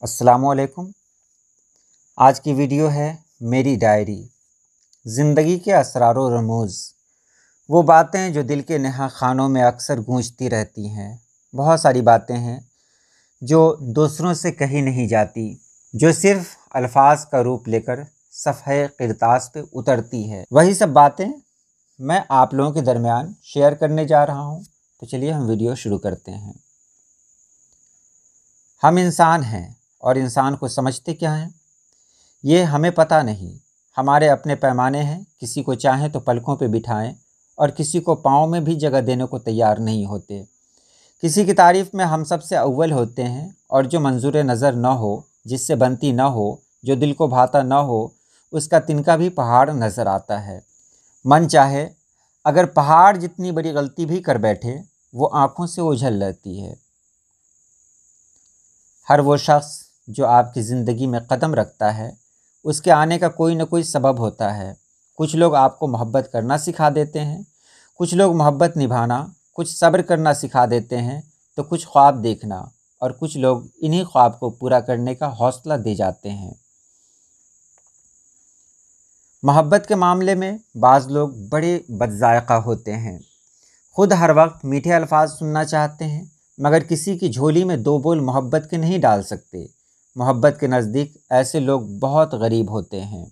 السلام علیکم۔ آج کی ویڈیو ہے میری ڈائری، زندگی کے اسرار و رموز، وہ باتیں جو دل کے نہا خانوں میں اکثر گونجتی رہتی ہیں۔ بہت ساری باتیں ہیں جو دوسروں سے کہی نہیں جاتی، جو صرف الفاظ کا روپ لے کر صفحہ کرتاس پہ اترتی ہے۔ وہی سب باتیں میں آپ لوگوں کے درمیان شیئر کرنے جا رہا ہوں، تو چلیے ہم ویڈیو شروع کرتے ہیں۔ ہم انسان ہیں اور انسان کو سمجھتے کیا ہیں یہ ہمیں پتہ نہیں۔ ہمارے اپنے پیمانے ہیں، کسی کو چاہیں تو پلکوں پہ بٹھائیں اور کسی کو پاؤں میں بھی جگہ دینے کو تیار نہیں ہوتے۔ کسی کی تعریف میں ہم سب سے اول ہوتے ہیں، اور جو منظور نظر نہ ہو، جس سے بنتی نہ ہو، جو دل کو بھاتا نہ ہو، اس کا تنکا بھی پہاڑ نظر آتا ہے۔ من چاہے اگر پہاڑ جتنی بڑی غلطی بھی کر بیٹھے، وہ آنکھوں سے اوجھل رہتی ہے۔ ہر وہ شخص جو آپ کی زندگی میں قدم رکھتا ہے، اس کے آنے کا کوئی نہ کوئی سبب ہوتا ہے۔ کچھ لوگ آپ کو محبت کرنا سکھا دیتے ہیں، کچھ لوگ محبت نبھانا، کچھ صبر کرنا سکھا دیتے ہیں، تو کچھ خواب دیکھنا، اور کچھ لوگ انہی خواب کو پورا کرنے کا حوصلہ دے جاتے ہیں۔ محبت کے معاملے میں بعض لوگ بڑے بدذائقہ ہوتے ہیں، خود ہر وقت میٹھے الفاظ سننا چاہتے ہیں، مگر کسی کی جھولی میں دو بول محبت کے نہیں ڈال سکتے۔ محبت کے نزدیک ایسے لوگ بہت غریب ہوتے ہیں۔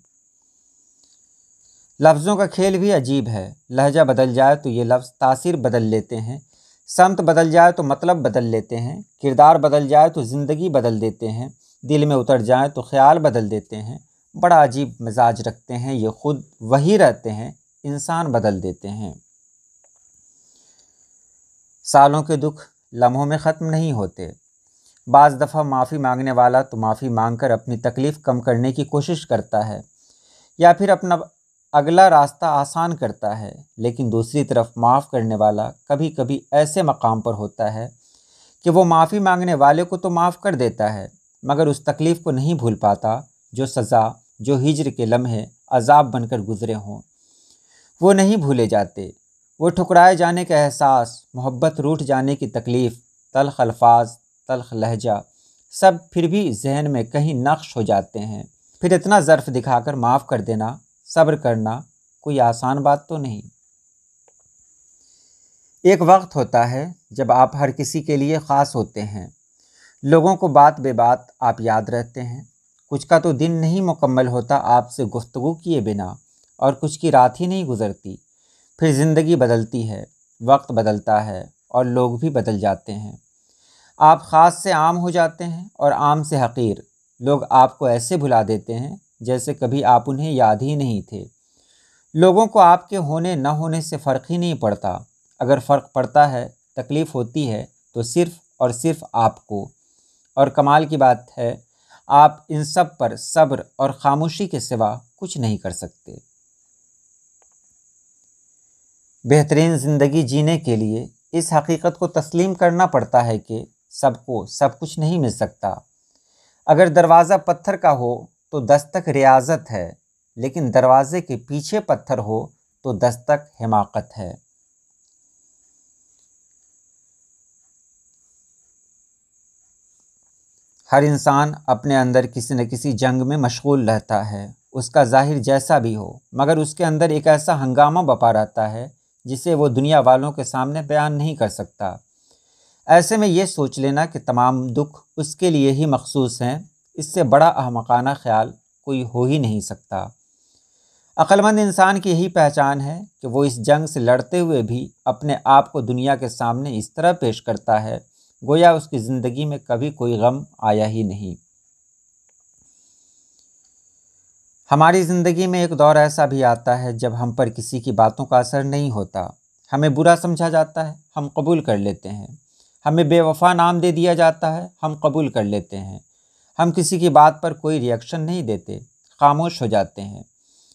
لفظوں کا کھیل بھی عجیب ہے، لہجہ بدل جائے تو یہ لفظ تاثیر بدل لیتے ہیں، سمت بدل جائے تو مطلب بدل لیتے ہیں، کردار بدل جائے تو زندگی بدل دیتے ہیں، دل میں اتر جائیں تو خیال بدل دیتے ہیں۔ بڑا عجیب مزاج رکھتے ہیں یہ، خود وہی رہتے ہیں، انسان بدل دیتے ہیں۔ سالوں کے دکھ لمحوں میں ختم نہیں ہوتے۔ بعض دفعہ معافی مانگنے والا تو معافی مانگ کر اپنی تکلیف کم کرنے کی کوشش کرتا ہے، یا پھر اپنا اگلا راستہ آسان کرتا ہے، لیکن دوسری طرف معاف کرنے والا کبھی کبھی ایسے مقام پر ہوتا ہے کہ وہ معافی مانگنے والے کو تو معاف کر دیتا ہے، مگر اس تکلیف کو نہیں بھول پاتا، جو سزا، جو ہجر کے لمحے عذاب بن کر گزرے ہوں، وہ نہیں بھولے جاتے۔ وہ ٹھکرائے جانے کا احساس، محبت روٹھ جانے کی تکلیف، تلخ الفاظ، تلخ لہجہ، سب پھر بھی ذہن میں کہیں نقش ہو جاتے ہیں۔ پھر اتنا ظرف دکھا کر معاف کر دینا، صبر کرنا کوئی آسان بات تو نہیں۔ ایک وقت ہوتا ہے جب آپ ہر کسی کے لیے خاص ہوتے ہیں، لوگوں کو بات بے بات آپ یاد رہتے ہیں۔ کچھ کا تو دن نہیں مکمل ہوتا آپ سے گفتگو کیے بنا، اور کچھ کی رات ہی نہیں گزرتی۔ پھر زندگی بدلتی ہے، وقت بدلتا ہے، اور لوگ بھی بدل جاتے ہیں۔ آپ خاص سے عام ہو جاتے ہیں، اور عام سے حقیر۔ لوگ آپ کو ایسے بھلا دیتے ہیں جیسے کبھی آپ انہیں یاد ہی نہیں تھے۔ لوگوں کو آپ کے ہونے نہ ہونے سے فرق ہی نہیں پڑتا۔ اگر فرق پڑتا ہے، تکلیف ہوتی ہے، تو صرف اور صرف آپ کو۔ اور کمال کی بات ہے، آپ ان سب پر صبر اور خاموشی کے سوا کچھ نہیں کر سکتے۔ بہترین زندگی جینے کے لیے اس حقیقت کو تسلیم کرنا پڑتا ہے کہ سب کو سب کچھ نہیں مل سکتا۔ اگر دروازہ پتھر کا ہو تو دستک ریاضت ہے، لیکن دروازے کے پیچھے پتھر ہو تو دستک حماقت ہے۔ ہر انسان اپنے اندر کسی نہ کسی جنگ میں مشغول رہتا ہے، اس کا ظاہر جیسا بھی ہو، مگر اس کے اندر ایک ایسا ہنگامہ بپا رہتا ہے جسے وہ دنیا والوں کے سامنے بیان نہیں کر سکتا۔ ایسے میں یہ سوچ لینا کہ تمام دکھ اس کے لیے ہی مخصوص ہیں، اس سے بڑا احمقانہ خیال کوئی ہو ہی نہیں سکتا۔ عقل مند انسان کی یہی پہچان ہے کہ وہ اس جنگ سے لڑتے ہوئے بھی اپنے آپ کو دنیا کے سامنے اس طرح پیش کرتا ہے گویا اس کی زندگی میں کبھی کوئی غم آیا ہی نہیں۔ ہماری زندگی میں ایک دور ایسا بھی آتا ہے جب ہم پر کسی کی باتوں کا اثر نہیں ہوتا، ہمیں برا سمجھا جاتا ہے، ہم قبول کر لیتے ہیں، ہمیں بے وفا نام دے دیا جاتا ہے، ہم قبول کر لیتے ہیں، ہم کسی کی بات پر کوئی ری ایکشن نہیں دیتے، خاموش ہو جاتے ہیں۔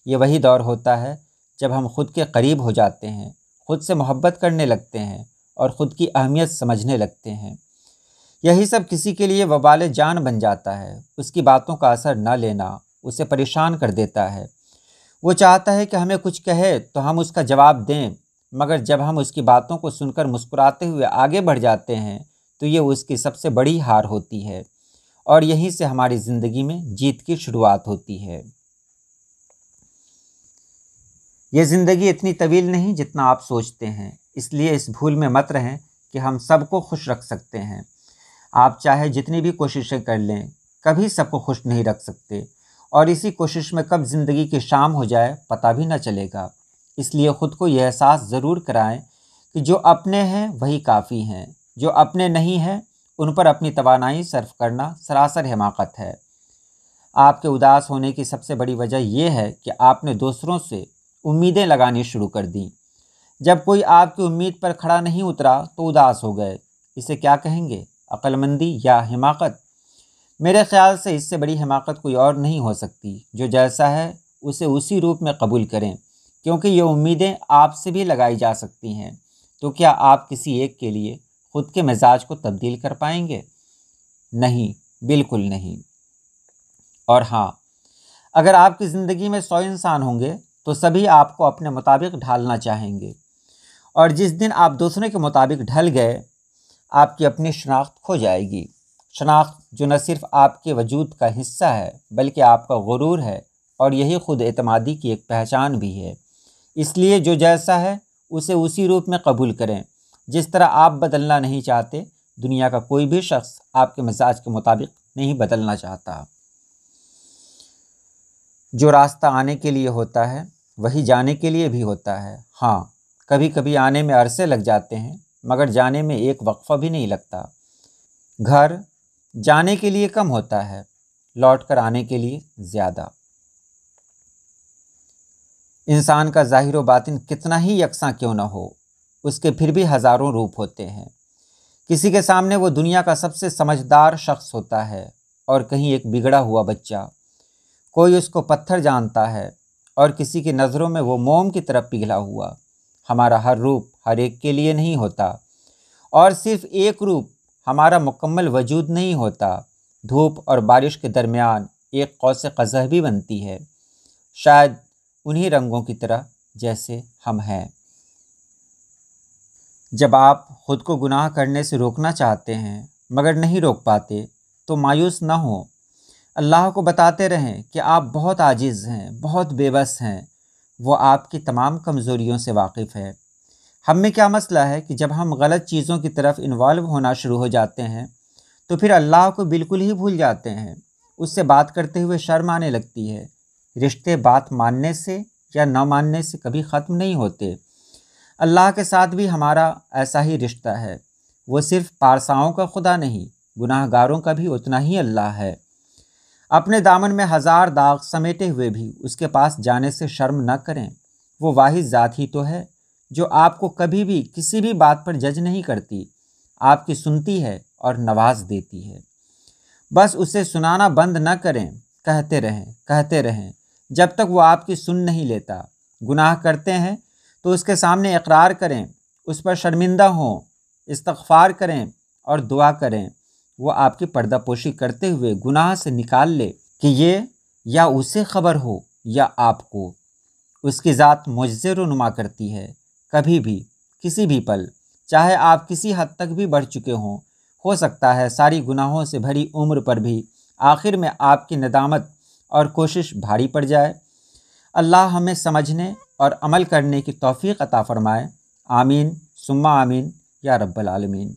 یہ وہی دور ہوتا ہے جب ہم خود کے قریب ہو جاتے ہیں، خود سے محبت کرنے لگتے ہیں، اور خود کی اہمیت سمجھنے لگتے ہیں۔ یہی سب کسی کے لیے وبال جان بن جاتا ہے۔ اس کی باتوں کا اثر نہ لینا اسے پریشان کر دیتا ہے۔ وہ چاہتا ہے کہ ہمیں کچھ کہے تو ہم اس کا جواب دیں، مگر جب ہم اس کی باتوں کو سن کر مسکراتے ہوئے آگے بڑھ جاتے ہیں تو یہ اس کی سب سے بڑی ہار ہوتی ہے، اور یہیں سے ہماری زندگی میں جیت کی شروعات ہوتی ہے۔ یہ زندگی اتنی طویل نہیں جتنا آپ سوچتے ہیں، اس لیے اس بھول میں مت رہیں کہ ہم سب کو خوش رکھ سکتے ہیں۔ آپ چاہے جتنی بھی کوششیں کر لیں، کبھی سب کو خوش نہیں رکھ سکتے، اور اسی کوشش میں کب زندگی کی شام ہو جائے پتہ بھی نہ چلے گا۔ اس لیے خود کو یہ احساس ضرور کرائیں کہ جو اپنے ہیں وہی کافی ہیں، جو اپنے نہیں ہیں ان پر اپنی توانائی صرف کرنا سراسر حماقت ہے۔ آپ کے اداس ہونے کی سب سے بڑی وجہ یہ ہے کہ آپ نے دوسروں سے امیدیں لگانی شروع کر دیں۔ جب کوئی آپ کی امید پر کھڑا نہیں اترا تو اداس ہو گئے، اسے کیا کہیں گے؟ عقل مندی یا حماقت؟ میرے خیال سے اس سے بڑی حماقت کوئی اور نہیں ہو سکتی۔ جو جیسا ہے اسے اسی روپ میں قبول کریں، کیونکہ یہ امیدیں آپ سے بھی لگائی جا سکتی ہیں۔ تو کیا آپ کسی ایک کے لیے خود کے مزاج کو تبدیل کر پائیں گے؟ نہیں، بالکل نہیں۔ اور ہاں، اگر آپ کی زندگی میں 100 انسان ہوں گے تو سبھی آپ کو اپنے مطابق ڈھالنا چاہیں گے، اور جس دن آپ دوسرے کے مطابق ڈھل گئے آپ کی اپنی شناخت کھو جائے گی۔ شناخت جو نہ صرف آپ کے وجود کا حصہ ہے بلکہ آپ کا غرور ہے، اور یہی خود اعتمادی کی ایک پہچان بھی ہے۔ اس لیے جو جیسا ہے اسے اسی روپ میں قبول کریں۔ جس طرح آپ بدلنا نہیں چاہتے، دنیا کا کوئی بھی شخص آپ کے مزاج کے مطابق نہیں بدلنا چاہتا۔ جو راستہ آنے کے لیے ہوتا ہے وہی جانے کے لیے بھی ہوتا ہے۔ ہاں، کبھی کبھی آنے میں عرصے لگ جاتے ہیں، مگر جانے میں ایک وقفہ بھی نہیں لگتا۔ گھر جانے کے لیے کم ہوتا ہے، لوٹ کر آنے کے لیے زیادہ۔ انسان کا ظاہر و باطن کتنا ہی یکساں کیوں نہ ہو، اس کے پھر بھی ہزاروں روپ ہوتے ہیں۔ کسی کے سامنے وہ دنیا کا سب سے سمجھدار شخص ہوتا ہے، اور کہیں ایک بگڑا ہوا بچہ۔ کوئی اس کو پتھر جانتا ہے، اور کسی کی نظروں میں وہ موم کی طرف پگھلا ہوا۔ ہمارا ہر روپ ہر ایک کے لیے نہیں ہوتا، اور صرف ایک روپ ہمارا مکمل وجود نہیں ہوتا۔ دھوپ اور بارش کے درمیان ایک قوس قزح بھی بنتی ہے، شاید انہی رنگوں کی طرح جیسے ہم ہیں۔ جب آپ خود کو گناہ کرنے سے روکنا چاہتے ہیں مگر نہیں روک پاتے تو مایوس نہ ہوں۔ اللہ کو بتاتے رہیں کہ آپ بہت عاجز ہیں، بہت بے بس ہیں۔ وہ آپ کی تمام کمزوریوں سے واقف ہے۔ ہم میں کیا مسئلہ ہے کہ جب ہم غلط چیزوں کی طرف انوالو ہونا شروع ہو جاتے ہیں تو پھر اللہ کو بالکل ہی بھول جاتے ہیں۔ اس سے بات کرتے ہوئے شرم آنے لگتی ہے۔ رشتے بات ماننے سے یا نہ ماننے سے کبھی ختم نہیں ہوتے۔ اللہ کے ساتھ بھی ہمارا ایسا ہی رشتہ ہے۔ وہ صرف پارساؤں کا خدا نہیں، گناہ گاروں کا بھی اتنا ہی اللہ ہے۔ اپنے دامن میں ہزار داغ سمیٹے ہوئے بھی اس کے پاس جانے سے شرم نہ کریں۔ وہ واحد ذات ہی تو ہے جو آپ کو کبھی بھی کسی بھی بات پر جج نہیں کرتی، آپ کی سنتی ہے اور نواز دیتی ہے۔ بس اسے سنانا بند نہ کریں، کہتے رہیں جب تک وہ آپ کی سن نہیں لیتا۔ گناہ کرتے ہیں تو اس کے سامنے اقرار کریں، اس پر شرمندہ ہوں، استغفار کریں اور دعا کریں۔ وہ آپ کی پردہ پوشی کرتے ہوئے گناہ سے نکال لے کہ یہ یا اسے خبر ہو یا آپ کو۔ اس کی ذات معجزے رونما کرتی ہے۔ کبھی بھی، کسی بھی پل، چاہے آپ کسی حد تک بھی بڑھ چکے ہوں، ہو سکتا ہے ساری گناہوں سے بھری عمر پر بھی آخر میں آپ کی ندامت اور کوشش بھاری پڑ جائے۔ اللہ ہمیں سمجھنے اور عمل کرنے کی توفیق عطا فرمائے۔ آمین ثم آمین یا رب العالمین۔